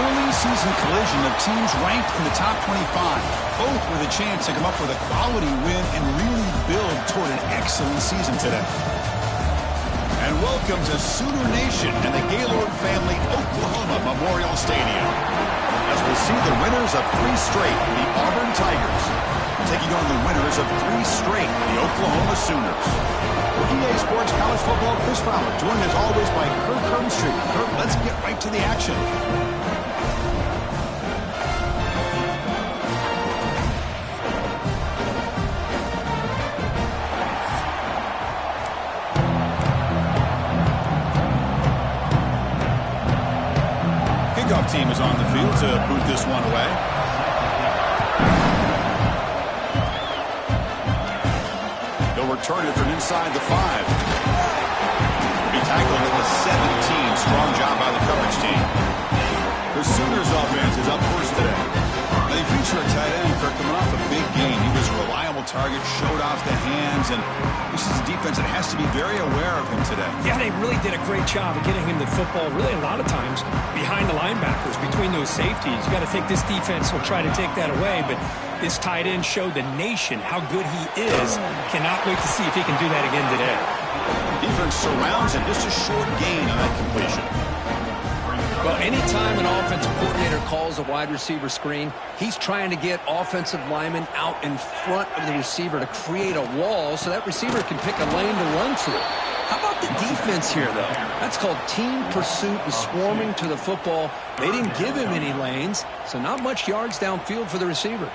early season collision of teams ranked in the top 25. Both with a chance to come up with a quality win and really build toward an excellent season today. And welcome to Sooner Nation and the Gaylord Family Oklahoma Memorial Stadium, as we see the winners of 3 straight, the Auburn Tigers, taking on the winners of 3 straight, the Oklahoma Sooners. EA Sports College Football, Chris Fowler, joined as always by Kirk Hermstreet. Kirk, let's get right to the action. Kickoff team is on the field to boot this one away. Return it from inside the 5. Will be tackled at the 17. Strong job by the coverage team. The Sooners offense is up first today. They feature a tight end, Kirk, coming off a big game. He was a reliable target, showed off the hands, and this is a defense that has to be very aware of him today. Yeah, they really did a great job of getting him the football, really a lot of times behind the linebackers, between those safeties. You got to think this defense will try to take that away, but this tight end showed the nation how good he is. Cannot wait to see if he can do that again today. Defense surrounds him. Just a short gain on that completion. Well, anytime an offensive coordinator calls a wide receiver screen, he's trying to get offensive linemen out in front of the receiver to create a wall so that receiver can pick a lane to run through. How about the defense here, though? That's called team pursuit and swarming to the football. They didn't give him any lanes, so not much yards downfield for the receiver.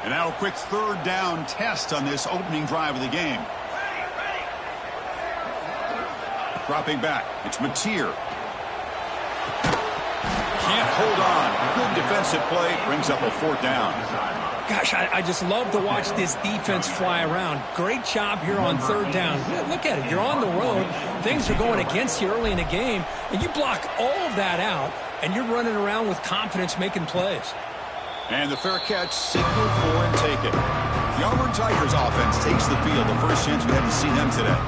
And now a quick third down test on this opening drive of the game. Dropping back, it's Mateer. Can't hold on. Good defensive play, brings up a 4th down. Gosh, I just love to watch this defense fly around. Great job here on 3rd down. Look at it. You're on the road. Things are going against you early in the game, and you block all of that out, and you're running around with confidence making plays. And the fair catch, signal for and take it. The Auburn Tigers offense takes the field. The first chance we had to see them today.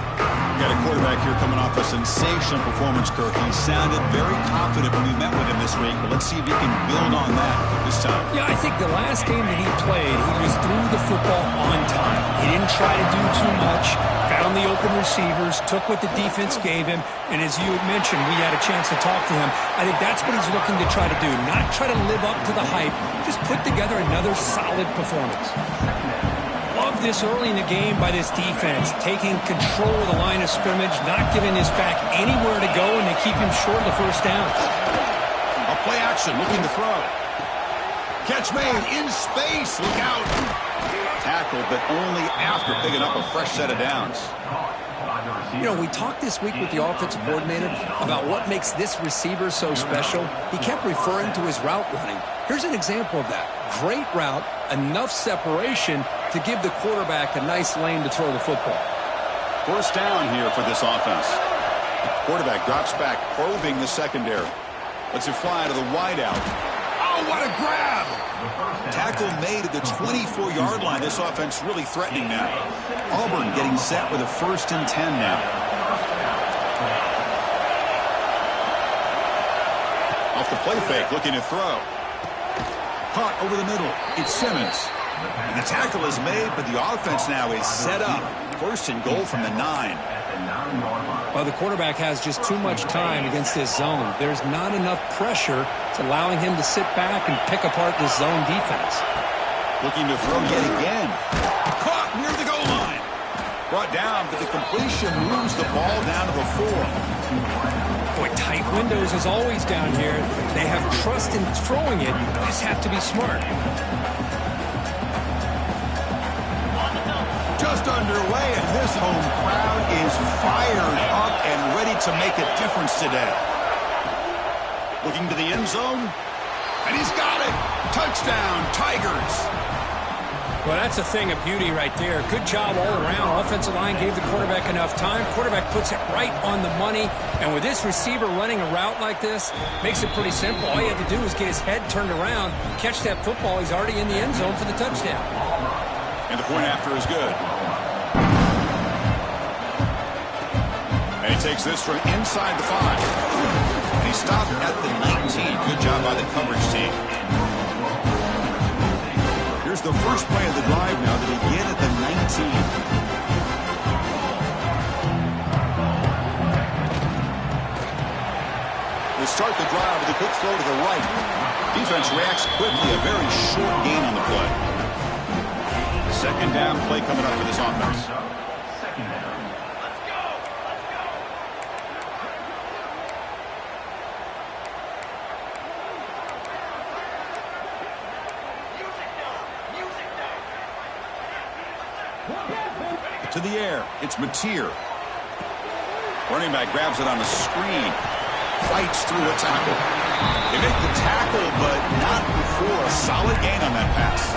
We got a quarterback here coming off a sensational performance, Kirk. He sounded very confident when we met with him this week, but let's see if he can build on that this time. Yeah, I think the last game that he played, he was through the football on time. He didn't try to do too much, found the open receivers, took what the defense gave him, and as you had mentioned, we had a chance to talk to him. I think that's what he's looking to try to do, not try to live up to the hype, just put together another solid performance. Love this early in the game by this defense, taking control of the line of scrimmage, not giving this back anywhere to go, and they keep him short of the first down. A play action, looking to throw. Catch made in space, look out. Tackle, but only after picking up a fresh set of downs. You know, we talked this week with the offensive coordinator about what makes this receiver so special. He kept referring to his route running. Here's an example of that. Great route, enough separation to give the quarterback a nice lane to throw the football. 1st down here for this offense. Quarterback drops back, probing the secondary. Lets it fly to the wideout. Oh, what a grab! Tackle made at the 24-yard line. This offense really threatening now. Auburn getting set with a 1st and 10 now. Off the play fake, looking to throw. Caught over the middle. It's Simmons. And the tackle is made, but the offense now is set up. 1st and goal from the 9. Well, the quarterback has just too much time against this zone. There's not enough pressure. It's allowing him to sit back and pick apart this zone defense. Looking to throw yet again. Caught near the goal line. Brought down, but the completion moves the ball down to the 4. Boy, tight windows as always down here. They have trust in throwing it. Just have to be smart. Just underway, and this home crowd is fired up and ready to make a difference today. Looking to the end zone, and he's got it. Touchdown, Tigers. Well, that's a thing of beauty right there. Good job all around. Offensive line gave the quarterback enough time. Quarterback puts it right on the money. And with this receiver running a route like this, makes it pretty simple. All you have to do is get his head turned around, catch that football. He's already in the end zone for the touchdown. And the point after is good. And he takes this from inside the 5. He stopped at the 19. Good job by the coverage team. Here's the first play of the drive now that begin at the 19. They start the drive with a quick throw to the right. Defense reacts quickly. A very short gain on the play. Second down play coming up for this offense. To the air. It's Mateer. Running back grabs it on the screen. Fights through a tackle. They make the tackle, but not before a solid gain on that pass.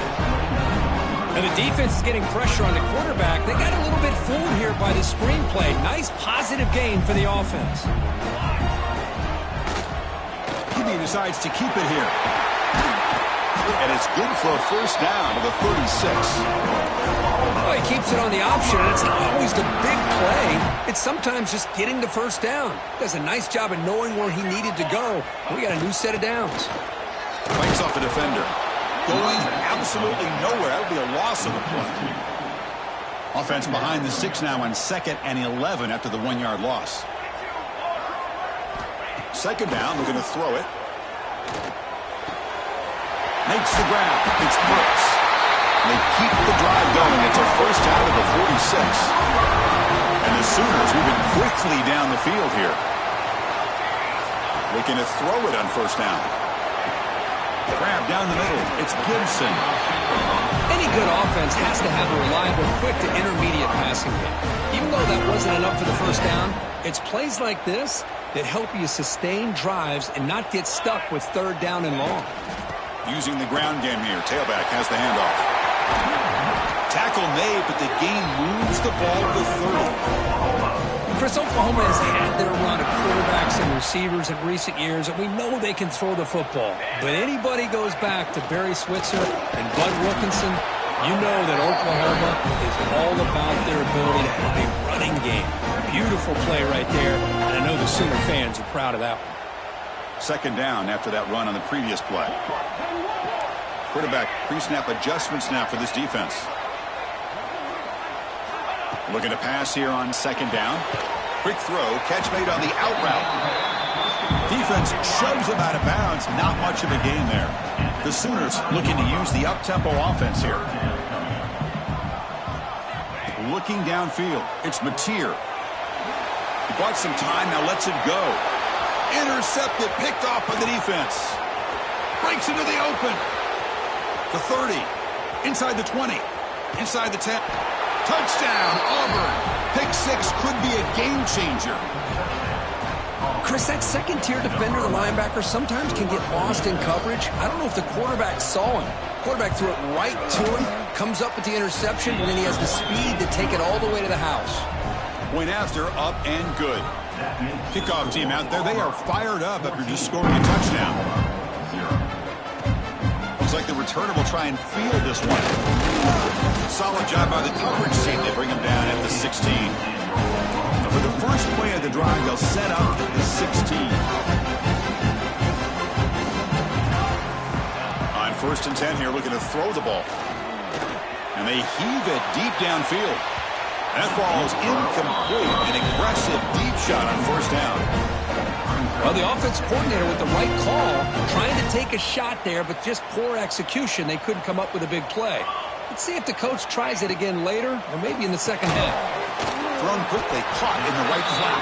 And the defense is getting pressure on the quarterback. They got a little bit fooled here by the screenplay. Nice positive gain for the offense. He decides to keep it here. And it's good for a first down to the 36. Well, he keeps it on the option, and it's not always the big play. It's sometimes just getting the first down. Does a nice job of knowing where he needed to go. We got a new set of downs. Fights off a defender. Going absolutely nowhere. That would be a loss of the play. Offense behind the 6 now on 2nd and 11 after the 1-yard loss. Second down, they're going to throw it. Makes the grab. It's Brooks. They keep the drive going. It's a first down to the 46. And the Sooners moving quickly down the field here. Looking to throw it on first down. Grab down the middle. It's Gibson. Any good offense has to have a reliable, quick to intermediate passing game. Even though that wasn't enough for the first down, it's plays like this that help you sustain drives and not get stuck with third down and long. Using the ground game here. Tailback has the handoff. Tackle made, but the game moves the ball to 30. Chris, Oklahoma has had their run of quarterbacks and receivers in recent years, and we know they can throw the football. But anybody goes back to Barry Switzer and Bud Wilkinson, you know that Oklahoma is all about their ability to have a running game. Beautiful play right there, and I know the Sooner fans are proud of that one. Second down after that run on the previous play. Quarterback pre-snap adjustments now for this defense. Looking to pass here on second down. Quick throw, catch made on the out route. Defense shoves him out of bounds. Not much of a gain there. The Sooners looking to use the up-tempo offense here. Looking downfield, it's Mateer. He bought some time, now lets it go. Intercepted, picked off by the defense. Breaks into the open. The 30. Inside the 20. Inside the 10. Touchdown, Auburn. Pick 6 could be a game changer. Chris, that second-tier defender, the linebacker, sometimes can get lost in coverage. I don't know if the quarterback saw him. Quarterback threw it right to him, comes up with the interception, and then he has the speed to take it all the way to the house. Point after, up and good. Kickoff team out there, they are fired up after just scoring a touchdown. Looks like the returner will try and field this one. Solid job by the coverage team. They bring him down at the 16. For the first play of the drive, they'll set up at the 16. On 1st and 10 here, looking to throw the ball. And they heave it deep downfield. That ball's incomplete. An aggressive deep shot on first down. Well, the offensive coordinator with the right call, trying to take a shot there, but just poor execution. They couldn't come up with a big play. Let's see if the coach tries it again later, or maybe in the second half. Thrown quickly, caught in the right flap.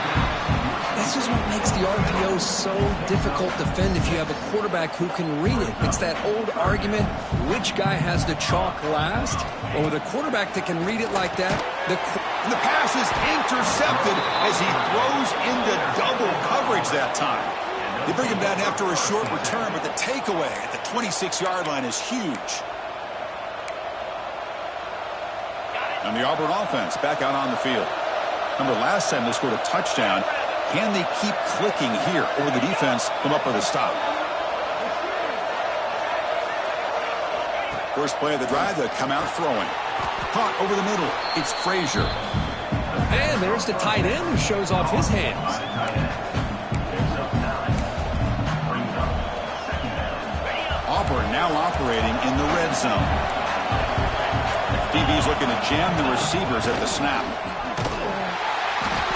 This is what makes the RPO so difficult to defend if you have a quarterback who can read it. It's that old argument, which guy has the chalk last? Well, with a quarterback that can read it like that, the pass is intercepted as he throws into double coverage that time. They bring him down after a short return, but the takeaway at the 26-yard line is huge. And the Auburn offense back out on the field. Remember, last time they scored a touchdown. Can they keep clicking here, or will the defense come up with a stop? First play of the drive, they come out throwing. Caught over the middle. It's Frazier. And there's the tight end who shows off his hands. now operating in the red zone. DB's looking to jam the receivers at the snap.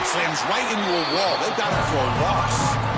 Slams right into a wall. They've got him for a loss.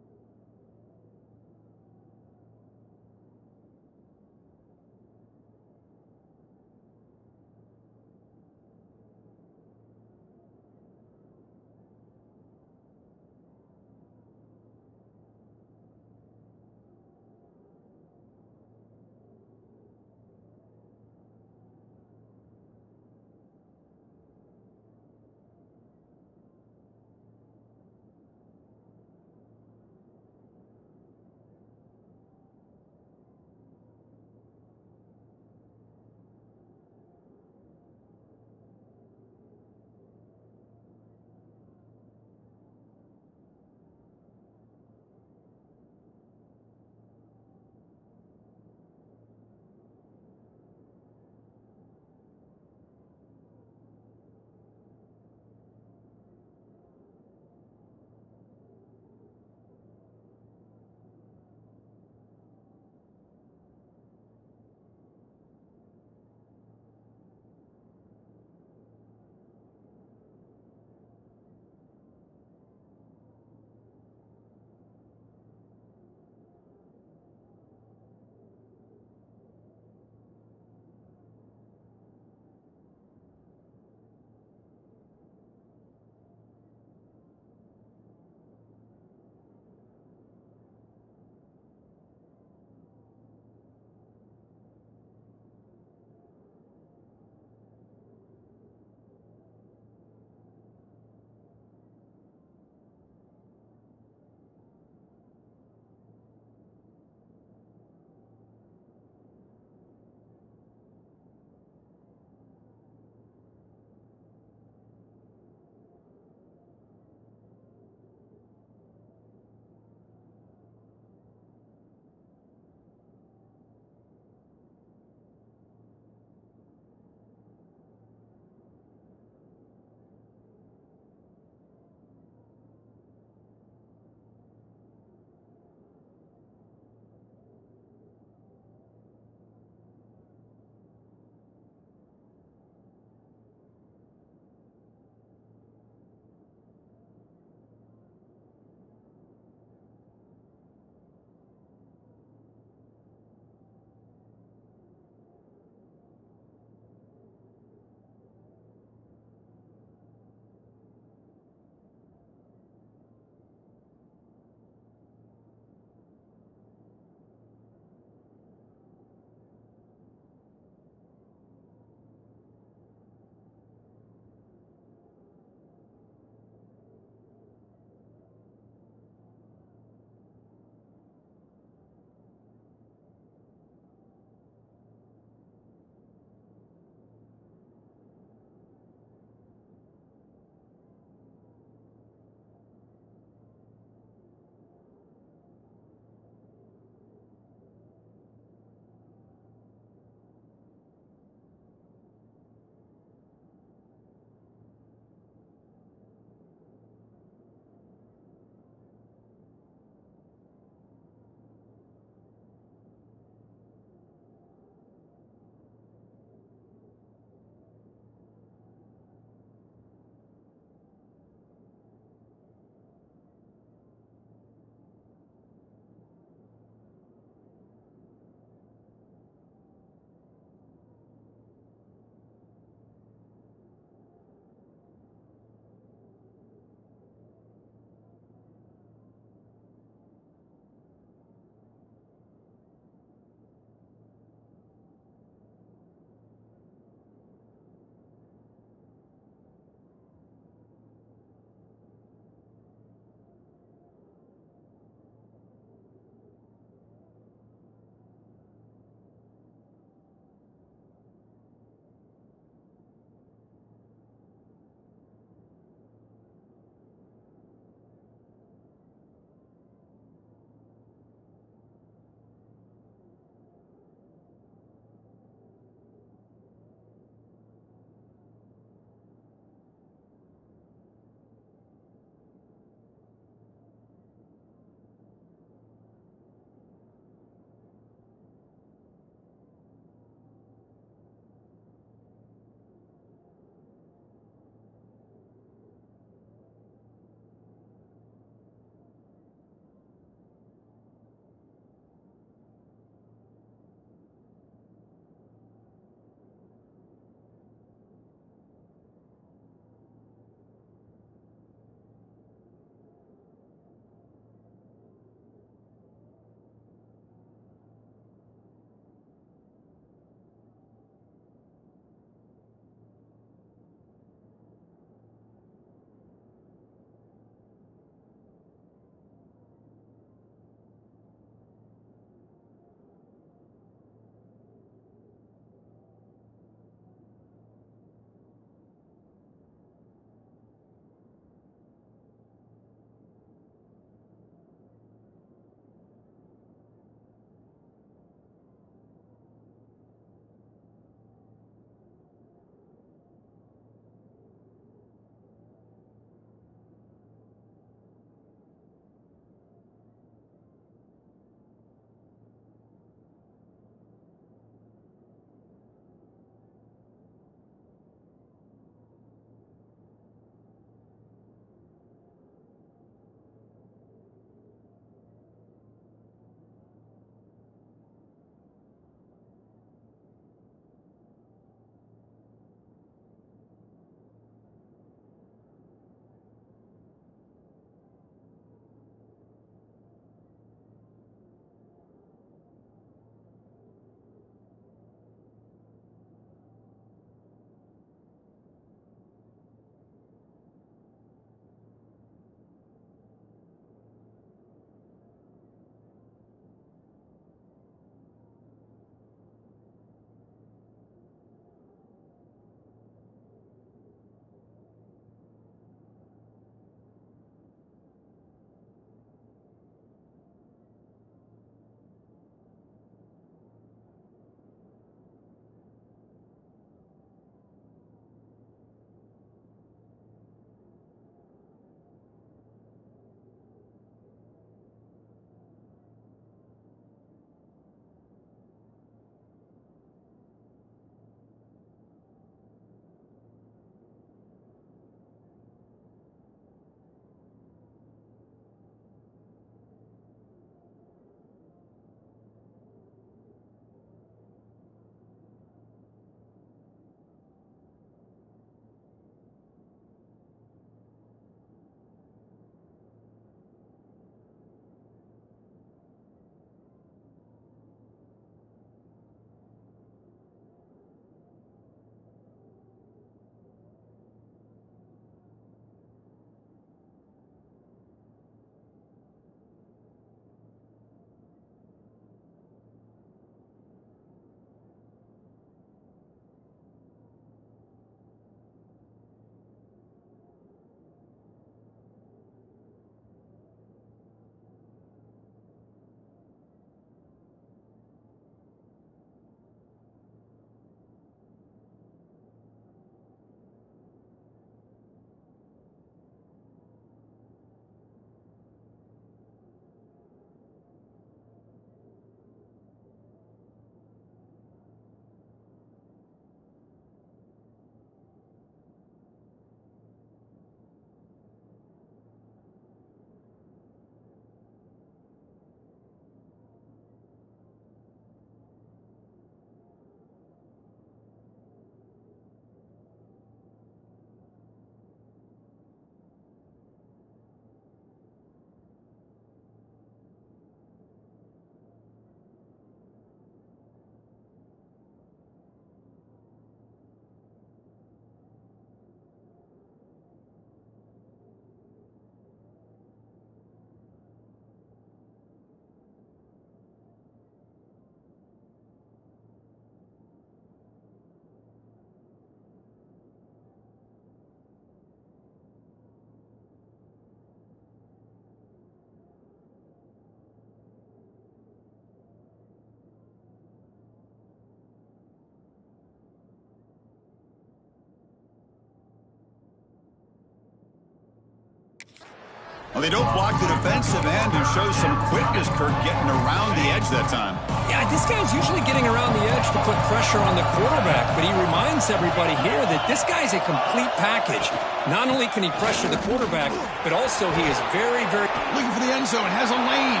Well, they don't block the defensive end and show some quickness, Kirk, getting around the edge that time. Yeah, this guy's usually getting around the edge to put pressure on the quarterback, but he reminds everybody here that this guy's a complete package. Not only can he pressure the quarterback, but also he is very, very... Looking for the end zone, has a lane.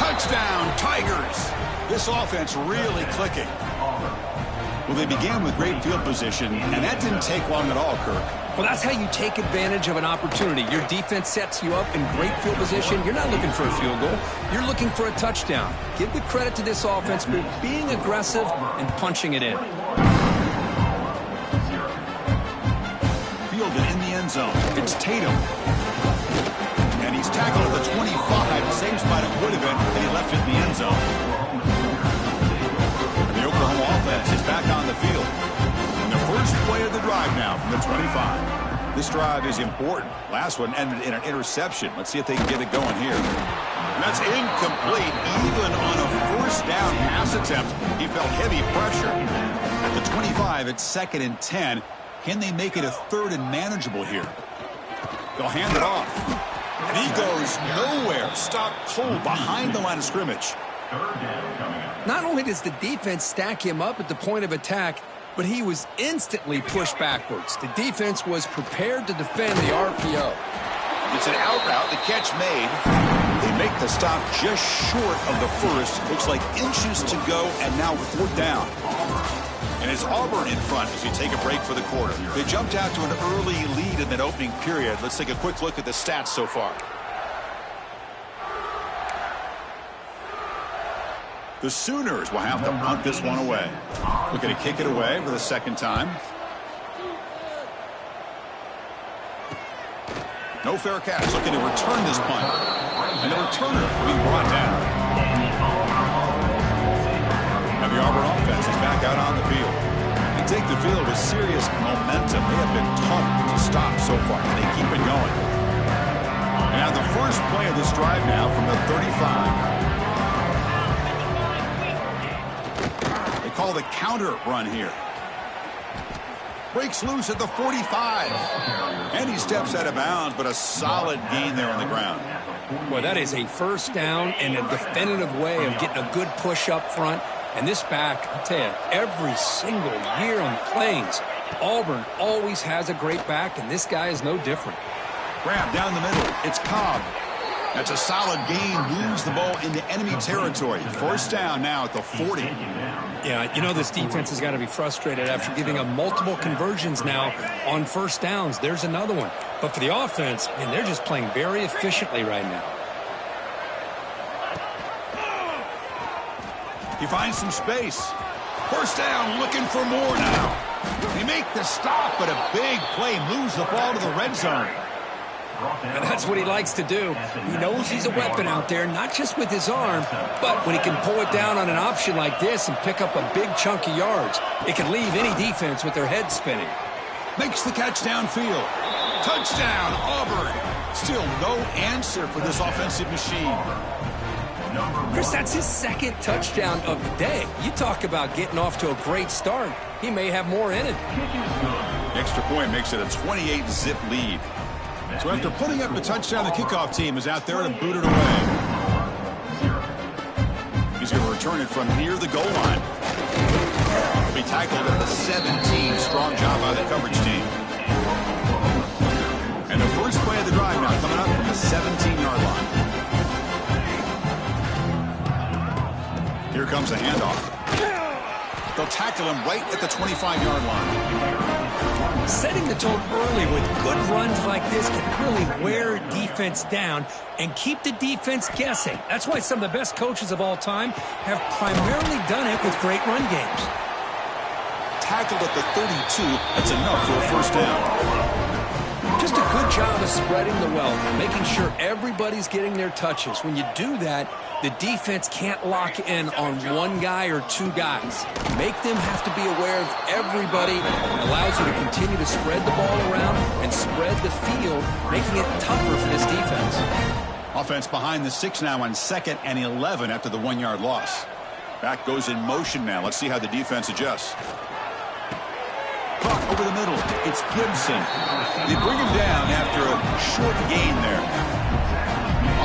Touchdown, Tigers. This offense really clicking. Well, they began with great field position, and that didn't take long at all, Kirk. Well, that's how you take advantage of an opportunity. Your defense sets you up in great field position. You're not looking for a field goal. You're looking for a touchdown. Give the credit to this offense for being aggressive and punching it in. Fielded in the end zone. It's Tatum. And he's tackled at the 25. Same spot it would have been if he left it in the end zone. And the Oklahoma offense is back on the field. And the first play of the drive now from the 25. This drive is important. Last one ended in an interception. Let's see if they can get it going here. And that's incomplete. Even on a first down pass attempt, he felt heavy pressure. At the 25, it's 2nd and 10. Can they make it a 3rd and manageable here? They'll hand it off. And he goes nowhere. Stop cold behind the line of scrimmage. Not only does the defense stack him up at the point of attack, but he was instantly pushed backwards. The defense was prepared to defend the RPO. It's an out route. The catch made. They make the stop just short of the first. Looks like inches to go, and now 4th down. And it's Auburn in front as we take a break for the quarter. They jumped out to an early lead in that opening period. Let's take a quick look at the stats so far. The Sooners will have to punt this one away. Looking to kick it away for the 2nd time. No fair catch. Looking to return this punt. And the returner will be brought down. And the Auburn offense is back out on the field. They take the field with serious momentum. They have been tough to stop so far. They keep it going. And now the first play of this drive now from the 35. Call the counter run here. Breaks loose at the 45. And he steps out of bounds, but a solid gain there on the ground. Well, that is a first down and a definitive way of getting a good push up front. And this back, I tell you, every single year on the Plains, Auburn always has a great back, and this guy is no different. Grab down the middle. It's Cobb. That's a solid gain. Moves the ball into enemy territory. First down now at the 40. Yeah, you know this defense has got to be frustrated after giving up multiple conversions now on first downs. There's another one. But for the offense, man, they're just playing very efficiently right now. He finds some space. First down, looking for more now. They make the stop, but a big play moves the ball to the red zone. And that's what he likes to do. He knows he's a weapon out there, not just with his arm, but when he can pull it down on an option like this and pick up a big chunk of yards, it can leave any defense with their head spinning. Makes the catch downfield. Touchdown, Auburn. Still no answer for this offensive machine. Chris, that's his 2nd touchdown of the day. You talk about getting off to a great start. He may have more in it. Extra point makes it a 28-zip lead. So after putting up a touchdown, the kickoff team is out there to boot it away. He's going to return it from near the goal line. He'll be tackled at the 17. Strong job by the coverage team. And the first play of the drive now coming up from the 17-yard line. Here comes the handoff. They'll tackle him right at the 25-yard line. Setting the tone early with good runs like this can really wear defense down and keep the defense guessing. That's why some of the best coaches of all time have primarily done it with great run games. Tackled at the 32. That's enough for a first down. Just a good job of spreading the wealth, making sure everybody's getting their touches. When you do that, the defense can't lock in on one guy or two guys. Make them have to be aware of everybody. It allows you to continue to spread the ball around and spread the field, making it tougher for this defense. Offense behind the 6 now on 2nd and 11 after the 1-yard loss. Back goes in motion now. Let's see how the defense adjusts. Caught over the middle. It's Gibson. They bring him down after a short gain there.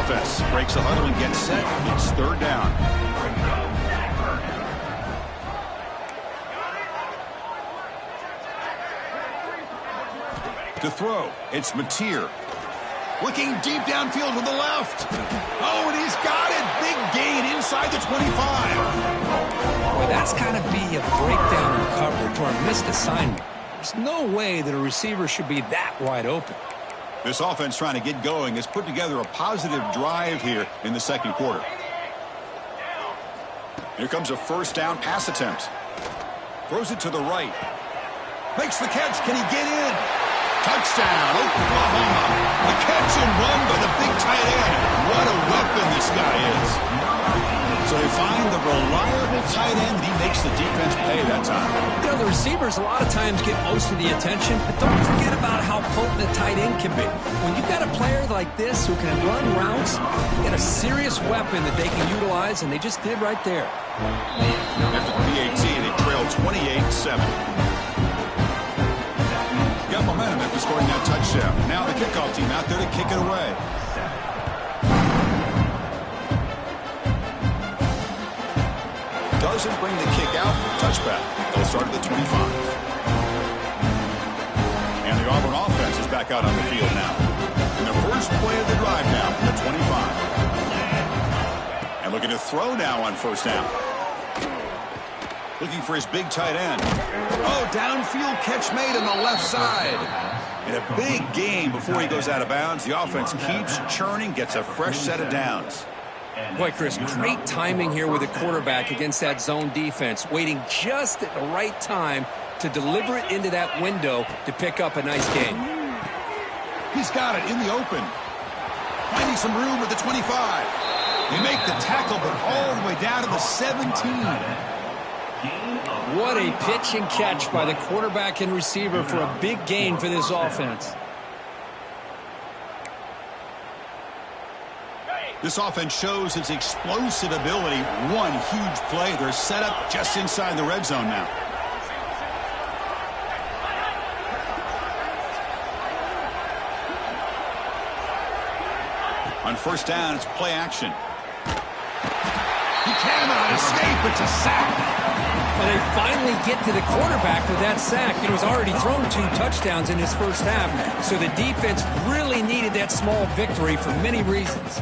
offense breaks the huddle and gets set. It's third down. To throw, it's Mateer. Looking deep downfield to the left. Oh, and he's got it. Big gain inside the 25. Well, that's got to be a breakdown in coverage or a missed assignment. There's no way that a receiver should be that wide open. This offense trying to get going has put together a positive drive here in the second quarter. Here comes a first down pass attempt. Throws it to the right. Makes the catch. Can he get in? Touchdown, Oklahoma. The catch and run by the big tight end. What a weapon this guy is. So they find the reliable tight end, and he makes the defense pay that time. You know, the receivers a lot of times get most of the attention, but don't forget about how potent a tight end can be. When you've got a player like this who can run routes, you get a serious weapon that they can utilize, and they just did right there. After the PAT, they trail 28-7. Got momentum after scoring that touchdown. Now the kickoff team out there to kick it away. Doesn't bring the kick out. Touchback. They'll start at the 25. And the Auburn offense is back out on the field now. In the first play of the drive now from the 25. And looking to throw now on first down. Looking for his big tight end. Oh, downfield catch made on the left side. And a big gain before he goes out of bounds. The offense keeps churning, gets a fresh set of downs. Boy, Chris, great timing here with the quarterback against that zone defense, waiting just at the right time to deliver it into that window to pick up a nice gain. He's got it in the open. Finding some room at the 25. They make the tackle, but all the way down to the 17. What a pitch and catch by the quarterback and receiver for a big gain for this offense. This offense shows its explosive ability. One huge play. They're set up just inside the red zone now. On first down, it's play action. He cannot escape. It's a sack. And they finally get to the quarterback with that sack. He's already thrown 2 touchdowns in his first half. So the defense really needed that small victory for many reasons.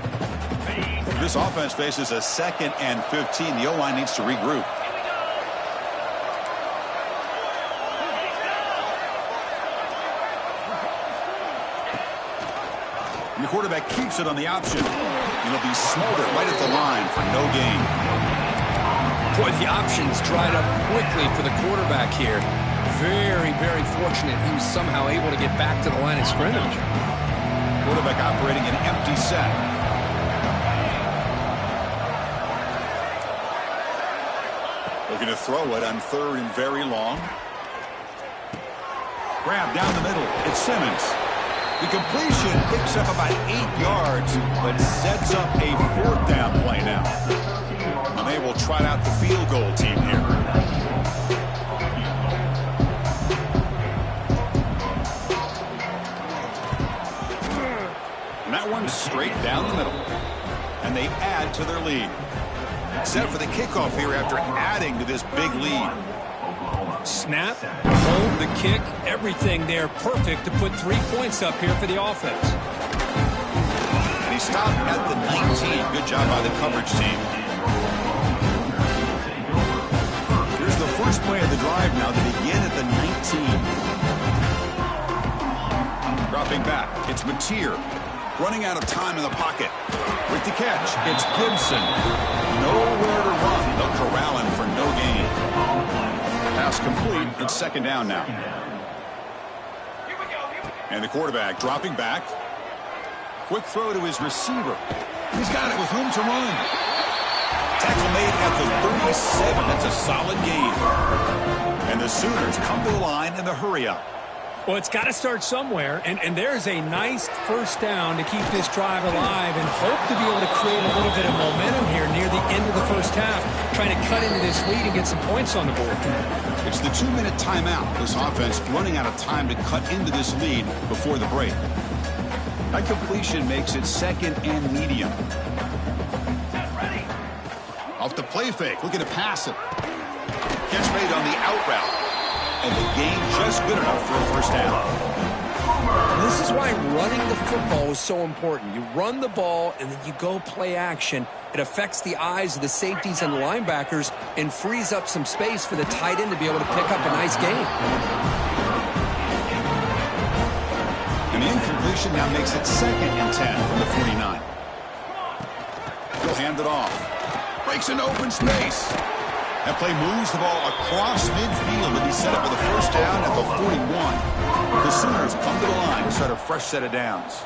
This offense faces a 2nd and 15. The O-line needs to regroup. And the quarterback keeps it on the option. It'll be smothered right at the line for no gain. Boy, the options dried up quickly for the quarterback here. Very, very fortunate he was somehow able to get back to the line of scrimmage. Quarterback operating an empty set. Looking to throw it on 3rd and very long. Grab down the middle. It's Simmons. The completion picks up about 8 yards, but sets up a 4th down play now. And they will trot out the field goal team here. And that one's straight down the middle. And they add to their lead. Set for the kickoff here after adding to this big lead. Snap, hold, the kick, everything there perfect to put 3 points up here for the offense. And he stopped at the 19. Good job by the coverage team. Here's the first play of the drive now to begin at the 19. Dropping back, it's Mateer. Running out of time in the pocket. With the catch, it's Gibson. Nowhere to run. They'll corral him for no gain. Pass complete. It's 2nd down now. And the quarterback dropping back. Quick throw to his receiver. He's got it with room to run. Tackle made at the 37. That's a solid gain. And the Sooners come to the line in the hurry-up. Well, it's got to start somewhere, and there's a nice first down to keep this drive alive and hope to be able to create a little bit of momentum here near the end of the first half, trying to cut into this lead and get some points on the board. It's the 2-minute timeout. This offense running out of time to cut into this lead before the break. That completion makes it 2nd and medium. Off the play fake, looking to pass it. Catch made on the out route. And the gain just good enough for a first down. This is why running the football is so important. You run the ball, and then you go play action. It affects the eyes of the safeties and linebackers and frees up some space for the tight end to be able to pick up a nice gain. And the incompletion now makes it 2nd and 10 from the 49. He'll hand it off. Breaks into open space. That play moves the ball across midfield to be set up with a first down at the 41. The Sooners come to the line to start a fresh set of downs.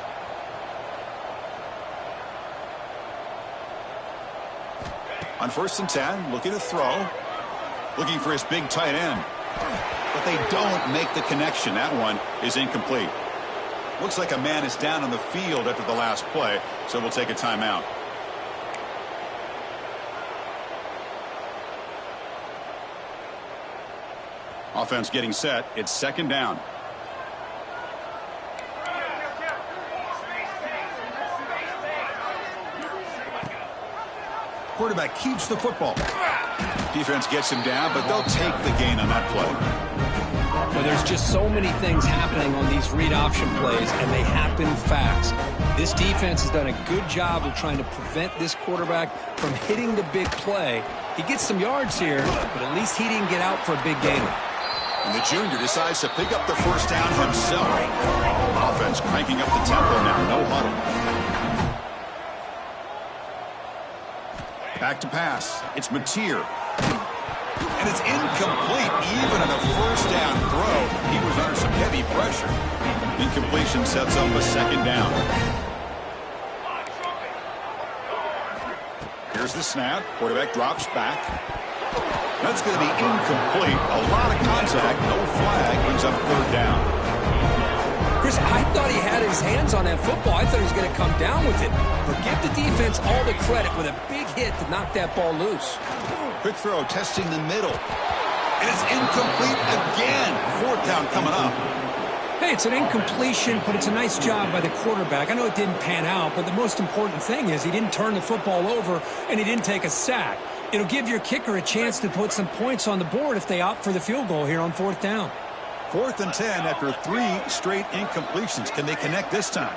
On 1st and 10, looking to throw. Looking for his big tight end. But they don't make the connection. That one is incomplete. Looks like a man is down on the field after the last play, so we'll take a timeout. Offense getting set. It's 2nd down. Quarterback keeps the football. Defense gets him down, but they'll take the gain on that play. Well, there's just so many things happening on these read option plays, and they happen fast. This defense has done a good job of trying to prevent this quarterback from hitting the big play. He gets some yards here, but at least he didn't get out for a big gainer. And the junior decides to pick up the first down himself. Offense cranking up the tempo now. No huddle. Back to pass. It's Mateer. And it's incomplete. Even on a first down throw, he was under some heavy pressure. Incompletion sets up a 2nd down. Here's the snap. Quarterback drops back. That's going to be incomplete. A lot of contact. No flag. Brings up 3rd down. Chris, I thought he had his hands on that football. I thought he was going to come down with it. But give the defense all the credit with a big hit to knock that ball loose. Quick throw, testing the middle. And it's incomplete again. 4th down coming up. Hey, it's an incompletion, but it's a nice job by the quarterback. I know it didn't pan out, but the most important thing is he didn't turn the football over and he didn't take a sack. It'll give your kicker a chance to put some points on the board if they opt for the field goal here on 4th down. 4th and 10 after 3 straight incompletions. Can they connect this time?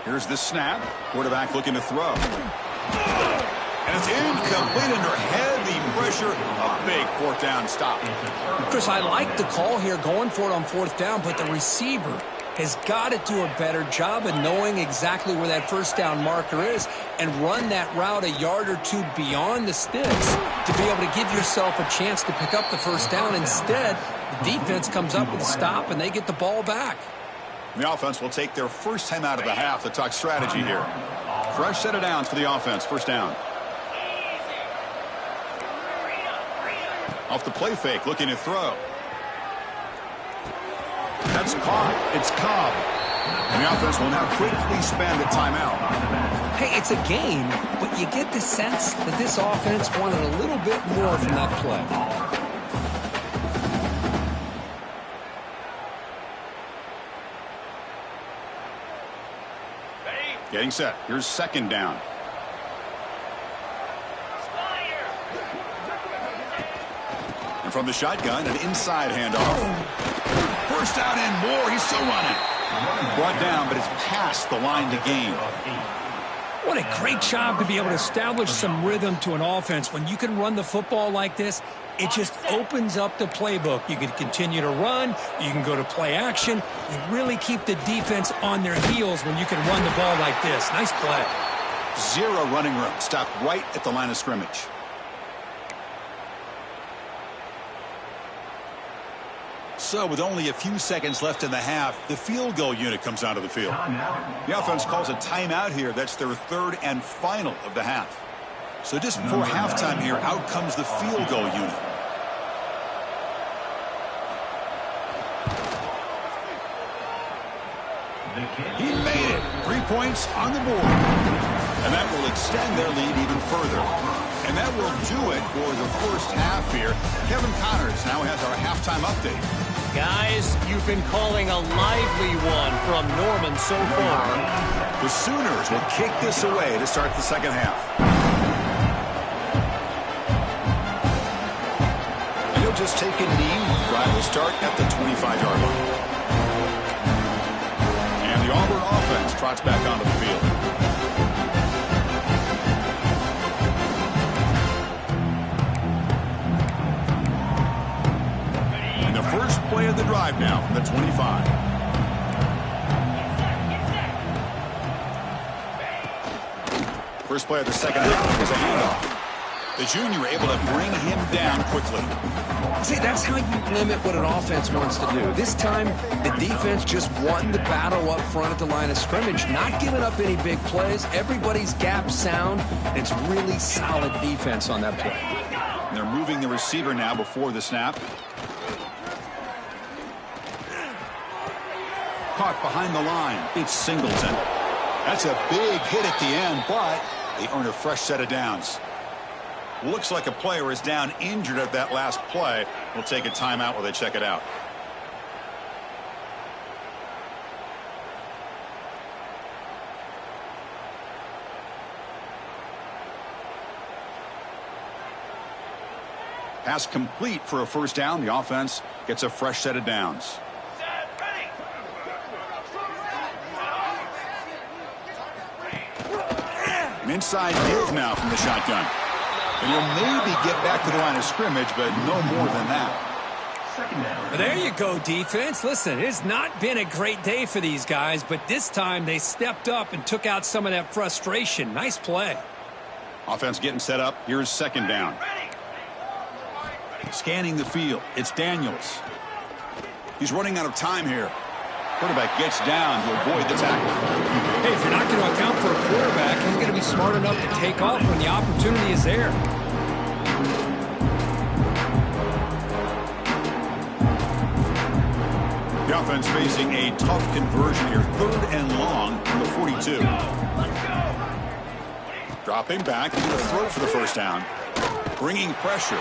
Here's the snap. Quarterback looking to throw. And it's incomplete under heavy pressure. A big 4th down stop. Chris, I like the call here going for it on 4th down, but the receiver has got to do a better job of knowing exactly where that first down marker is and run that route a yard or two beyond the sticks to be able to give yourself a chance to pick up the first down. Instead, the defense comes up with a stop and they get the ball back. The offense will take their first time out of the half to talk strategy here. Fresh set of downs for the offense. First down. Off the play fake, looking to throw. That's caught. It's Cobb. And the offense will now quickly spend a timeout. Hey, it's a game, but you get the sense that this offense wanted a little bit more from that play. Getting set. Here's 2nd down. And from the shotgun, an inside handoff. First down and more. He's still running. Brought down, but it's past the line to gain. What a great job to be able to establish some rhythm to an offense. When you can run the football like this, it just opens up the playbook. You can continue to run. You can go to play action. You really keep the defense on their heels when you can run the ball like this. Nice play. 0 running room. Stopped right at the line of scrimmage. So with only a few seconds left in the half, the field goal unit comes onto the field. The offense calls a timeout here. That's their 3rd and final of the half. So just before halftime here, out comes the field goal unit. He made it. 3 points on the board. And that will extend their lead even further. And that will do it for the first half here. Kevin Connors now has our halftime update. Guys, you've been calling a lively one from Norman so far. The Sooners will kick this away to start the second half. And he'll just take a knee. Drive will start at the 25-yard line. And the Auburn offense trots back onto the field. First play of the drive now from the 25. First play of the second half is a handoff. The junior able to bring him down quickly. See, that's how you limit what an offense wants to do. This time, the defense just won the battle up front at the line of scrimmage, not giving up any big plays. Everybody's gap sound. It's really solid defense on that play. And they're moving the receiver now before the snap. Caught behind the line. It's Singleton. That's a big hit at the end, but they earn a fresh set of downs. Looks like a player is down injured at that last play. We'll take a timeout while they check it out. Pass complete for a first down. The offense gets a fresh set of downs. Inside give now from the shotgun. And he'll maybe get back to the line of scrimmage, but no more than that. There you go, defense. Listen, it's not been a great day for these guys, but this time they stepped up and took out some of that frustration. Nice play. Offense getting set up. Here's second down. Scanning the field. It's Daniels. He's running out of time here. Quarterback gets down to avoid the tackle. Hey, if you're not going to account for a quarterback, he's going to be smart enough to take off when the opportunity is there. The offense facing a tough conversion here. 3rd and long from the 42. Dropping back. He's going to throw for the first down. Bringing pressure.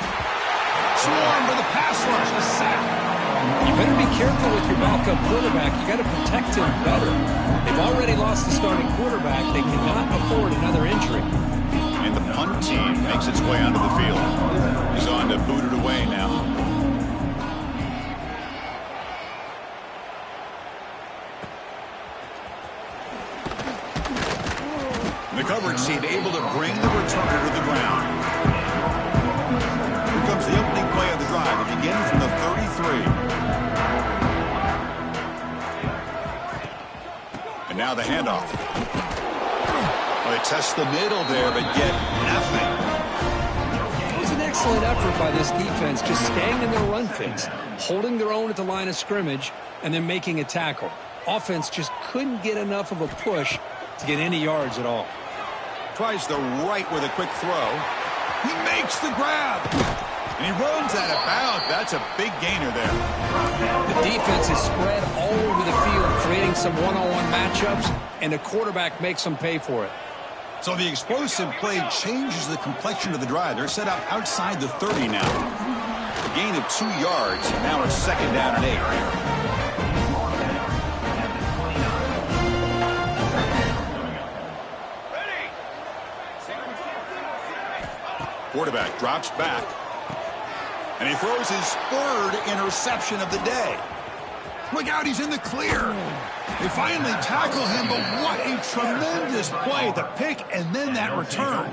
Swarm for the pass rush. A sack. You better be careful with your backup quarterback. You got to protect him better. They've already lost the starting quarterback. They cannot afford another injury. And the punt team makes its way onto the field. He's on to boot it away now. The coverage team able to bring the returner to the ground. Here comes the opening play of the drive. It begins from the 33. And now the handoff. Well, they test the middle there, but get nothing. It was an excellent effort by this defense, just staying in their run fix, holding their own at the line of scrimmage, and then making a tackle. Offense just couldn't get enough of a push to get any yards at all. Tries the right with a quick throw. He makes the grab. And he runs out of bounds. That's a big gainer there. The defense is spread all over the field, creating some one-on-one matchups, and the quarterback makes them pay for it. So the explosive play changes the complexion of the drive. They're set up outside the 30 now. A gain of 2 yards, and now it's 2nd down and 8. Quarterback drops back. And he throws his 3rd interception of the day. Look out, he's in the clear. They finally tackle him, but what a tremendous play. The pick and then that return.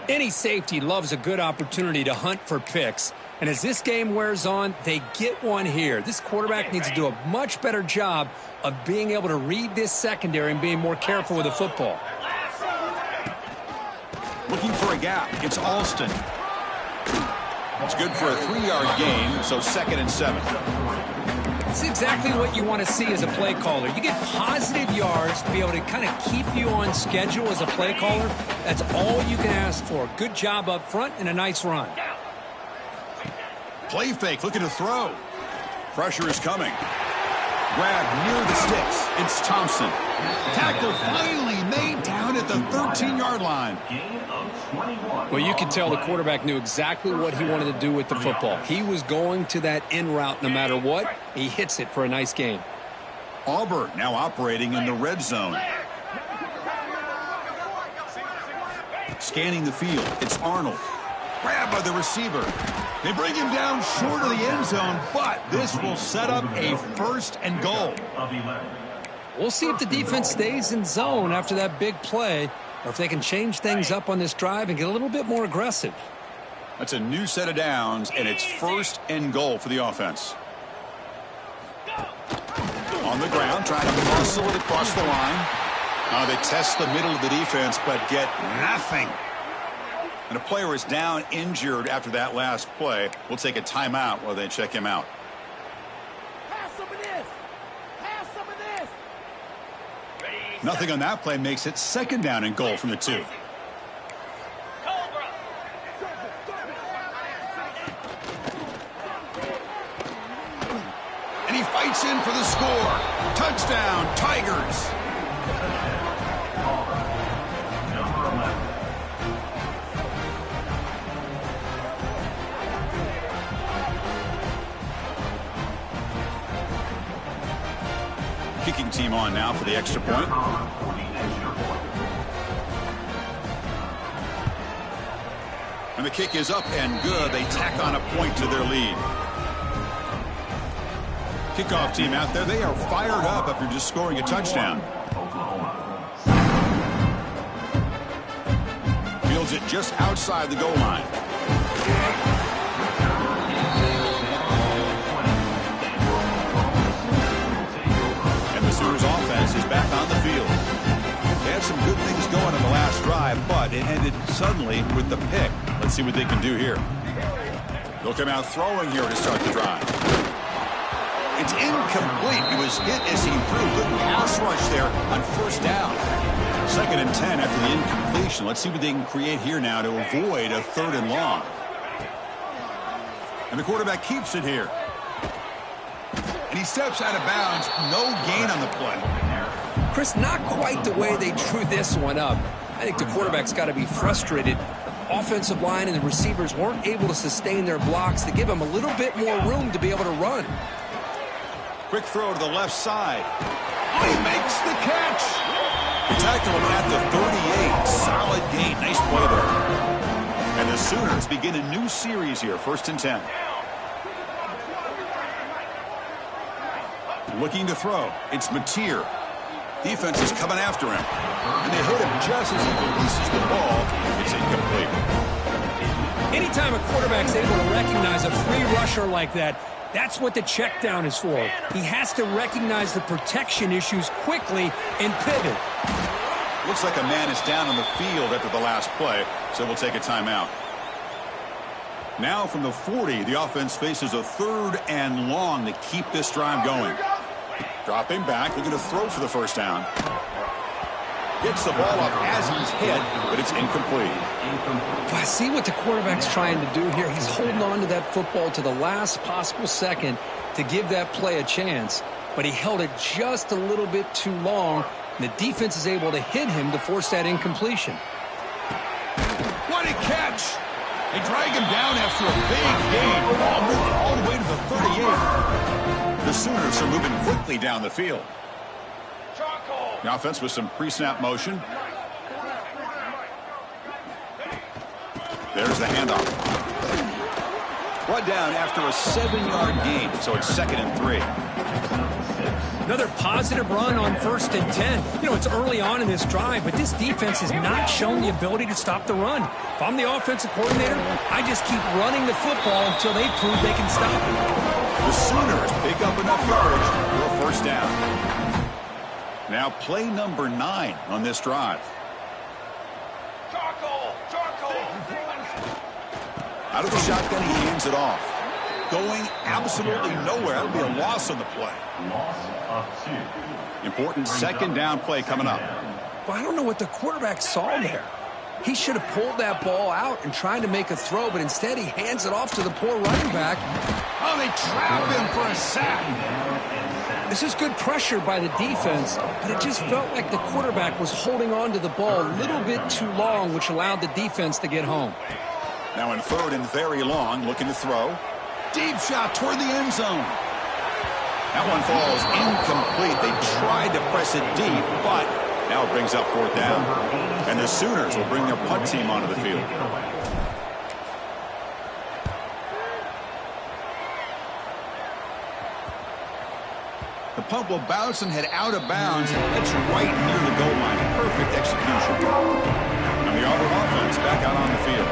Any safety loves a good opportunity to hunt for picks. And as this game wears on, they get one here. This quarterback needs to do a much better job of being able to read this secondary and being more careful with the football. Looking for a gap. It's Alston. It's good for a 3-yard gain, so 2nd and 7. It's exactly what you want to see as a play caller. You get positive yards to be able to kind of keep you on schedule as a play caller. That's all you can ask for. Good job up front and a nice run. Play fake, looking to throw. Pressure is coming. Grab near the sticks. It's Thompson. Tackle finally made down at the 13-yard line. Well, you could tell the quarterback knew exactly what he wanted to do with the football. He was going to that in route no matter what. He hits it for a nice gain. Auburn now operating in the red zone. Scanning the field. It's Arnold. Grabbed by the receiver. They bring him down short of the end zone, but this will set up a 1st and goal. We'll see if the defense stays in zone after that big play, or if they can change things up on this drive and get a little bit more aggressive. That's a new set of downs, and it's 1st and goal for the offense. On the ground, trying to muscle it across the line. They test the middle of the defense, but get nothing. And a player is down injured after that last play. We'll take a timeout while they check him out. Have some of this. Have some of this. Nothing on that play makes it 2nd down and goal from the 2. And he fights in for the score. Touchdown, Tigers. Kicking team on now for the extra point. And the kick is up and good. They tack on a point to their lead. Kickoff team out there. They are fired up after just scoring a touchdown. Fields it just outside the goal line. Sooners offense is back on the field. They had some good things going on the last drive, but it ended suddenly with the pick. Let's see what they can do here. They'll come out throwing here to start the drive. It's incomplete. He was hit as he threw. Good pass rush there on 1st down. 2nd and 10 after the incompletion. Let's see what they can create here now to avoid a 3rd and long. And the quarterback keeps it here. And he steps out of bounds. No gain on the play. Chris, not quite the way they drew this one up. I think the quarterback's got to be frustrated. Offensive line and the receivers weren't able to sustain their blocks to give him a little bit more room to be able to run. Quick throw to the left side. Oh, he makes the catch. They tackle him at the 38. Solid gain. Nice play there. And the Sooners begin a new series here. 1st and 10. Looking to throw. It's Mateer. Defense is coming after him. And they hit him just as he releases the ball. It's incomplete. Anytime a quarterback's able to recognize a free rusher like that, that's what the check down is for. He has to recognize the protection issues quickly and pivot. Looks like a man is down on the field after the last play, so we'll take a timeout. Now from the 40, the offense faces a 3rd and long to keep this drive going. Dropping back, looking to throw for the 1st down. Gets the ball up as he's hit, but it's incomplete. I see what the quarterback's trying to do here. He's holding on to that football to the last possible second to give that play a chance. But he held it just a little bit too long, and the defense is able to hit him to force that incompletion. What a catch! They drag him down after a big gain. Ball moved all the way to the 38. The Sooners are moving quickly down the field. The offense with some pre-snap motion. There's the handoff. Brought down after a 7-yard gain, so it's 2nd and 3. Another positive run on 1st and 10. You know, it's early on in this drive, but this defense has not shown the ability to stop the run. If I'm the offensive coordinator, I just keep running the football until they prove they can stop it. The Sooners pick up enough yardage for a 1st down. Now play number 9 on this drive. Out of the shotgun, he hands it off. Going absolutely nowhere. That'll be a loss on the play. Important 2nd down play coming up. Well, I don't know what the quarterback saw there. He should have pulled that ball out and tried to make a throw, but instead he hands it off to the poor running back. Oh, they trap him for a sack. This is good pressure by the defense, but it just felt like the quarterback was holding on to the ball a little bit too long, which allowed the defense to get home. Now in 3rd and very long, looking to throw. Deep shot toward the end zone. That one falls incomplete. They tried to press it deep, but now it brings up 4th down. And the Sooners will bring their punt team onto the field. The punt will bounce and head out of bounds. It's right near the goal line. Perfect execution. And the Auburn offense back out on the field.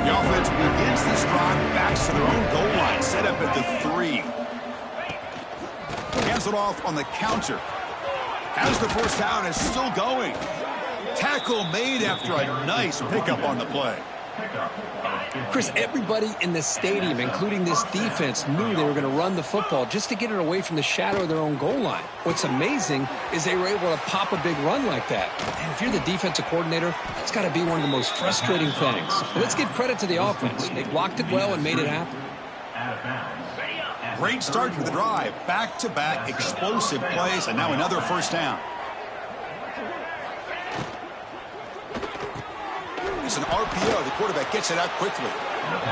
The offense begins this drive, backs to their own goal line, set up at the 3. Hands it off on the counter. Has the first down, is still going. Tackle made after a nice pickup on the play. Chris, everybody in the stadium, including this defense, knew they were going to run the football just to get it away from the shadow of their own goal line. What's amazing is they were able to pop a big run like that. And if you're the defensive coordinator, it's got to be one of the most frustrating things. But let's give credit to the offense. They blocked it well and made it happen. Great start to the drive. Back-to-back explosive plays, and now another first down. It's an RPO. The quarterback gets it out quickly.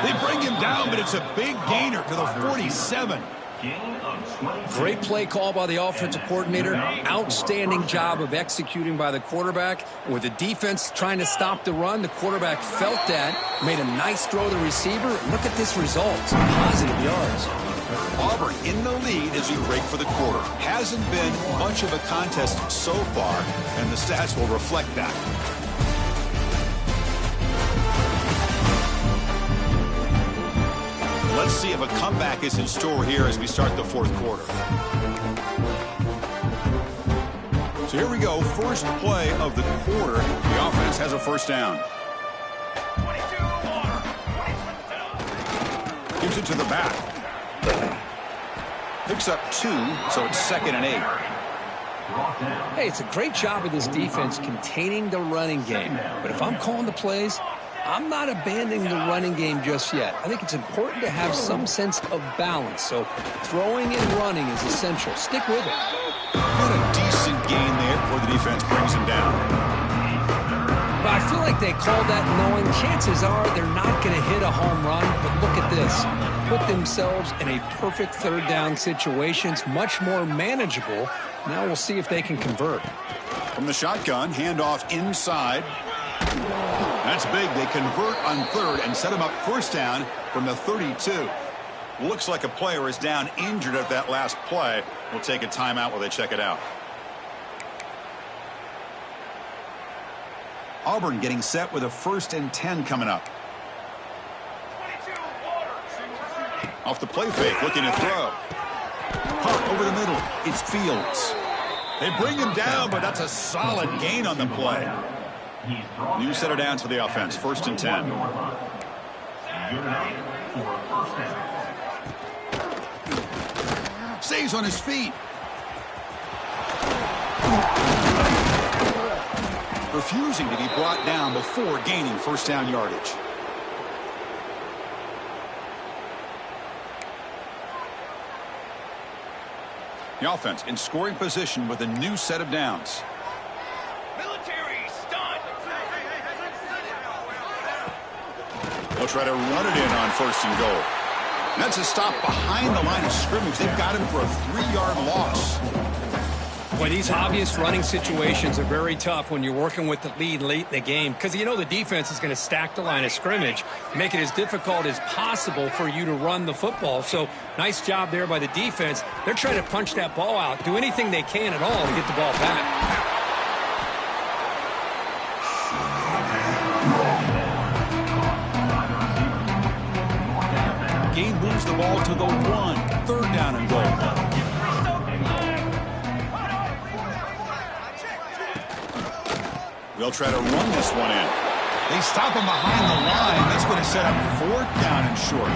They bring him down, but it's a big gainer to the 47. Great play call by the offensive coordinator. Outstanding job of executing by the quarterback. With the defense trying to stop the run, the quarterback felt that, made a nice throw to the receiver. Look at this result. Positive yards. Auburn in the lead as we break for the quarter. Hasn't been much of a contest so far, and the stats will reflect that. Let's see if a comeback is in store here as we start the 4th quarter. So here we go. First play of the quarter. The offense has a first down. Gives it to the back. Picks up 2, so it's 2nd and 8. Hey, it's a great job of this defense containing the running game. But if I'm calling the plays, I'm not abandoning the running game just yet. I think it's important to have some sense of balance. So throwing and running is essential. Stick with it. What a decent gain there before the defense brings him down. But I feel like they called that knowing chances are they're not going to hit a home run. But look at this. Put themselves in a perfect 3rd down situation. It's much more manageable. Now we'll see if they can convert. From the shotgun, handoff inside. That's big. They convert on 3rd and set him up first down from the 32. Looks like a player is down injured at that last play. We'll take a timeout while they check it out. Auburn getting set with a 1st and 10 coming up. Off the play fake, looking to throw. Pump over the middle. It's Fields. They bring him down, but that's a solid gain on the play. New setter downs for the offense. 1st and 10. Stays on his feet. Refusing to be brought down before gaining first down yardage. The offense in scoring position with a new set of downs. They'll try to run it in on 1st and goal. And that's a stop behind the line of scrimmage. They've got him for a 3-yard loss. Boy, these obvious running situations are very tough when you're working with the lead late in the game because you know the defense is going to stack the line of scrimmage, make it as difficult as possible for you to run the football. So nice job there by the defense. They're trying to punch that ball out, do anything they can at all to get the ball back. Gain moves the ball to the 1. 3rd down and goal. They'll try to run this one in. They stop him behind the line. That's going to set up 4th down and short.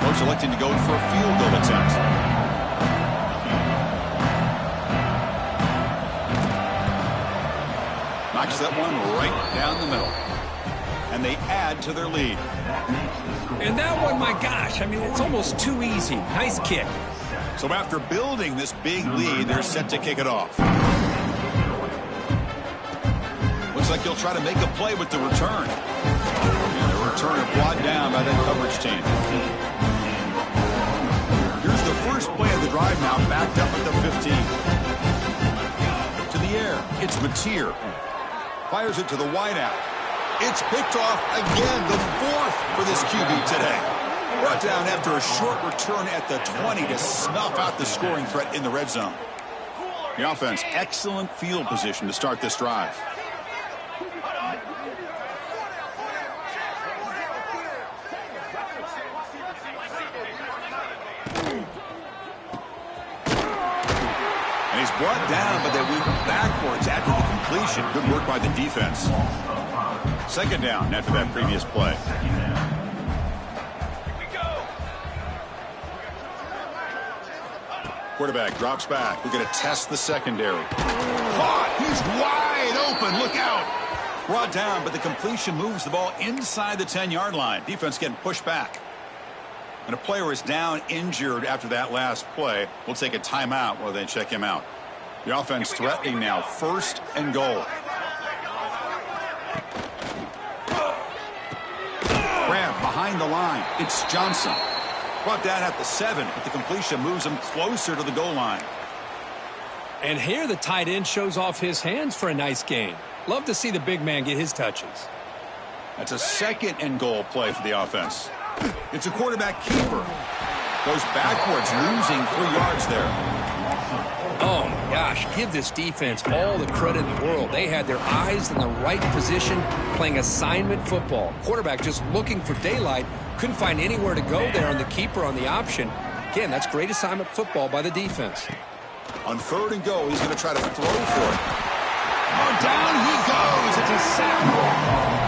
Coach electing to go for a field goal attempt. Knocks that one right down the middle. And they add to their lead. And that one, my gosh, I mean, it's almost too easy. Nice kick. So after building this big lead, they're set to kick it off. Looks like he'll try to make a play with the return. And the returner brought down by that coverage team. Here's the first play of the drive now, backed up at the 15. To the air, it's Mateer. Fires it to the wideout. It's picked off again, the fourth for this QB today. Brought down after a short return at the 20 to snuff out the scoring threat in the red zone. The offense, excellent field position to start this drive. And he's brought down, but they went backwards after the completion. Good work by the defense. Second down after that previous play. Quarterback drops back. We're going to test the secondary. Caught! He's wide open. Look out! Brought down, but the completion moves the ball inside the 10-yard line. Defense getting pushed back. And a player is down injured after that last play. We'll take a timeout while they check him out. The offense threatening now, 1st and goal. Grab behind the line. It's Johnson. Brought down at the 7, but the completion moves him closer to the goal line. And here the tight end shows off his hands for a nice gain. Love to see the big man get his touches. That's a 2nd and goal play for the offense. It's a quarterback keeper. Goes backwards, losing 3 yards there. Oh, my gosh, give this defense all the credit in the world. They had their eyes in the right position, playing assignment football. Quarterback just looking for daylight. Couldn't find anywhere to go there on the keeper on the option. Again, that's great assignment football by the defense. On 3rd and goal, he's going to try to throw for it. Oh, down he goes. It's a sack.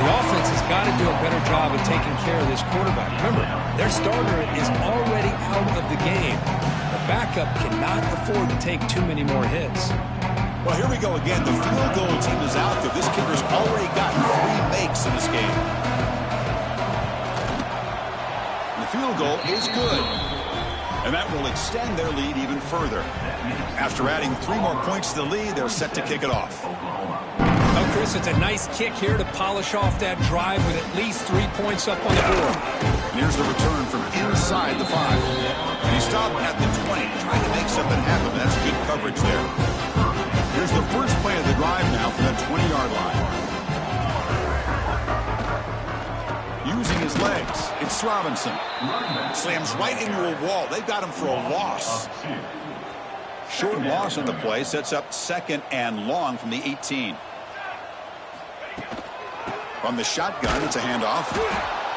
The offense has got to do a better job of taking care of this quarterback. Remember, their starter is already out of the game. The backup cannot afford to take too many more hits. Well, here we go again. The field goal team is out there. This kicker's already gotten 3 makes in this game. Field goal is good. And that will extend their lead even further. After adding 3 more points to the lead, they're set to kick it off. Oh, Chris, it's a nice kick here to polish off that drive with at least 3 points up on the board. And here's the return from inside the 5. And he stopped at the 20, trying to make something happen, but that's good coverage there. Here's the first play of the drive now from that 20-yard line. Using his legs, it's Robinson. Slams right into a wall. They've got him for a loss. Short loss on the play sets up 2nd and long from the 18. From the shotgun, it's a handoff.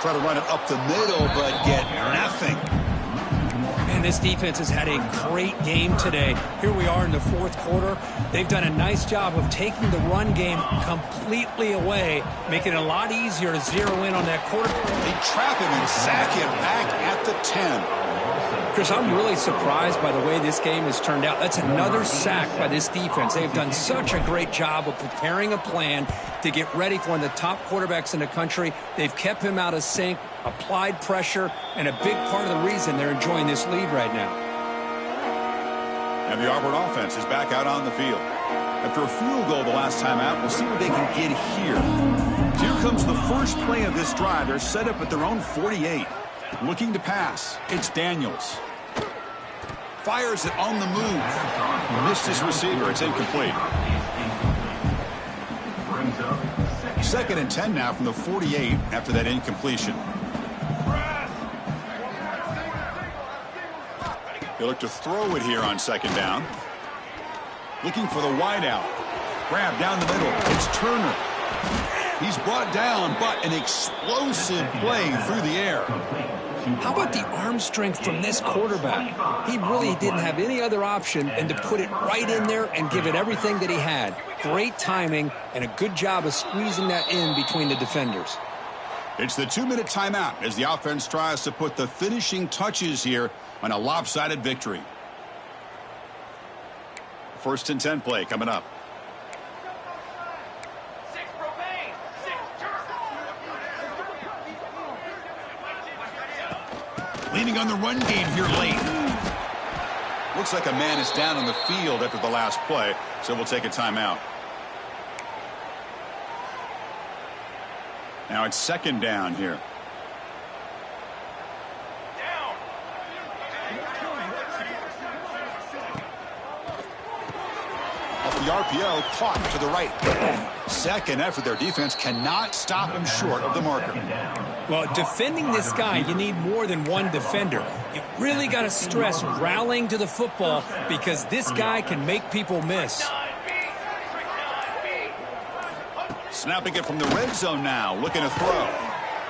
Try to run it up the middle, but get nothing. Man, this defense has had a great game today. Here we are in the 4th quarter. They've done a nice job of taking the run game completely away, making it a lot easier to zero in on that quarterback. They trap him and sack him back at the 10. Chris, I'm really surprised by the way this game has turned out. That's another sack by this defense. They've done such a great job of preparing a plan to get ready for one of the top quarterbacks in the country. They've kept him out of sync, applied pressure, and a big part of the reason they're enjoying this lead right now. And the Auburn offense is back out on the field. After a field goal the last time out, we'll see what they can get here. Here comes the first play of this drive. They're set up at their own 48. Looking to pass. It's Daniels. Fires it on the move. Missed his receiver. It's incomplete. 2nd and 10 now from the 48 after that incompletion. They look to throw it here on 2nd down. Looking for the wideout. Grab down the middle. It's Turner. He's brought down, but an explosive play through the air. How about the arm strength from this quarterback? He really didn't have any other option than to put it right in there and give it everything that he had. Great timing and a good job of squeezing that in between the defenders. It's the 2-minute timeout as the offense tries to put the finishing touches here on a lopsided victory. 1st and 10 play coming up. Leaning on the run game here late. Looks like a man is down on the field after the last play, so we'll take a timeout. Now it's second down here. Off the RPO, caught to the right. Second effort. Their defense cannot stop him short of the marker. Well, defending this guy, you need more than one defender. You really got to stress rallying to the football because this guy can make people miss. Snapping it from the red zone now, looking to throw.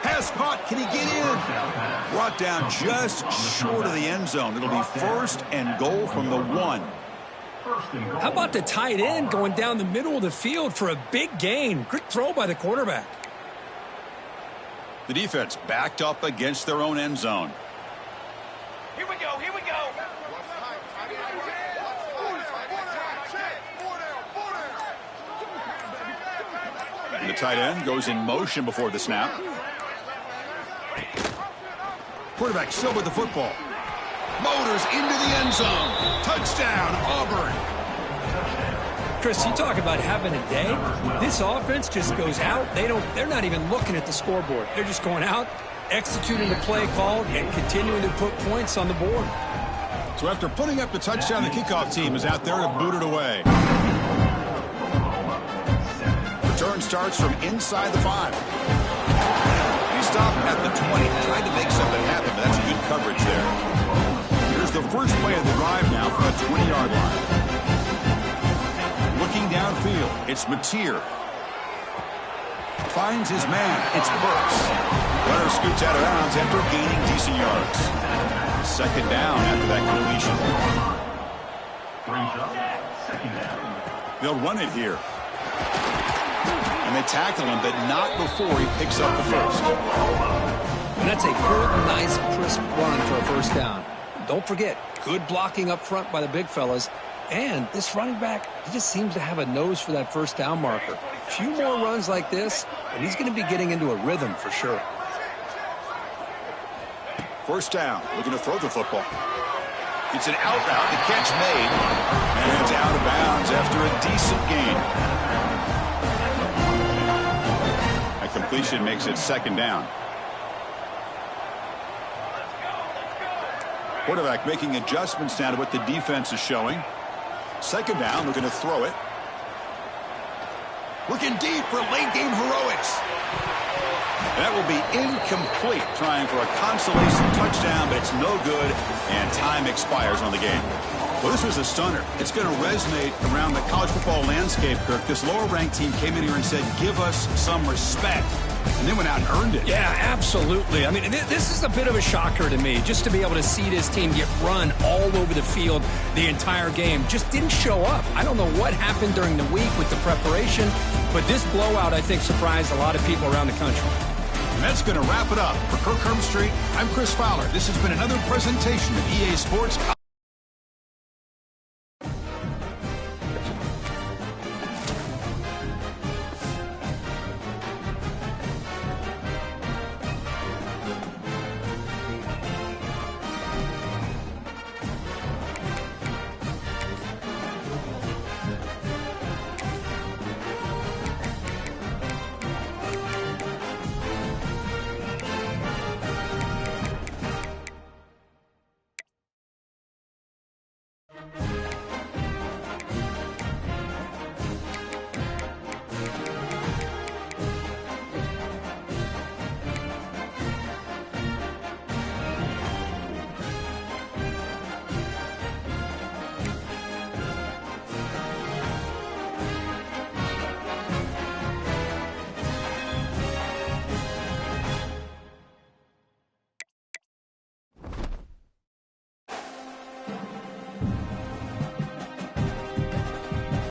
Pass caught, can he get in? Brought down just short of the end zone. It'll be first and goal from the 1. How about the tight end going down the middle of the field for a big gain? Good throw by the quarterback. The defense backed up against their own end zone. Here we go, here we go. And the tight end goes in motion before the snap. Quarterback still with the football. Motors into the end zone. Touchdown, Auburn. Chris, you talk about having a day. This offense just goes out. They're not even looking at the scoreboard. They're just going out, executing the play call, and continuing to put points on the board. So after putting up the touchdown, the kickoff team is out there to boot it away. Return starts from inside the 5. He stopped at the 20. Tried to make something happen, but that's good coverage there. Here's the first play of the drive now from the 20-yard line. Looking downfield, it's Mateer. Finds his man, it's Burks. Runner scoots out of bounds after gaining decent yards. Second down after that completion. They'll run it here. And they tackle him, but not before he picks up the first. And that's a good, nice, crisp run for a first down. Don't forget, good blocking up front by the big fellas. And this running back, he just seems to have a nose for that first down marker. A few more runs like this, and he's going to be getting into a rhythm for sure. First down, looking to throw the football. It's an out route, the catch made. And it's out of bounds after a decent gain. That completion makes it second down. Quarterback making adjustments now to what the defense is showing. Second down, looking to throw it. Looking deep for late-game heroics. That will be incomplete, trying for a consolation touchdown, but it's no good, and time expires on the game. Well, this was a stunner. It's going to resonate around the college football landscape, Kirk. This lower-ranked team came in here and said, give us some respect, and then went out and earned it. Yeah, absolutely. I mean, this is a bit of a shocker to me, just to be able to see this team get run all over the field the entire game. Just didn't show up. I don't know what happened during the week with the preparation, but this blowout, I think, surprised a lot of people around the country. And that's going to wrap it up. For Kirk Herbstreit, I'm Chris Fowler. This has been another presentation of EA Sports.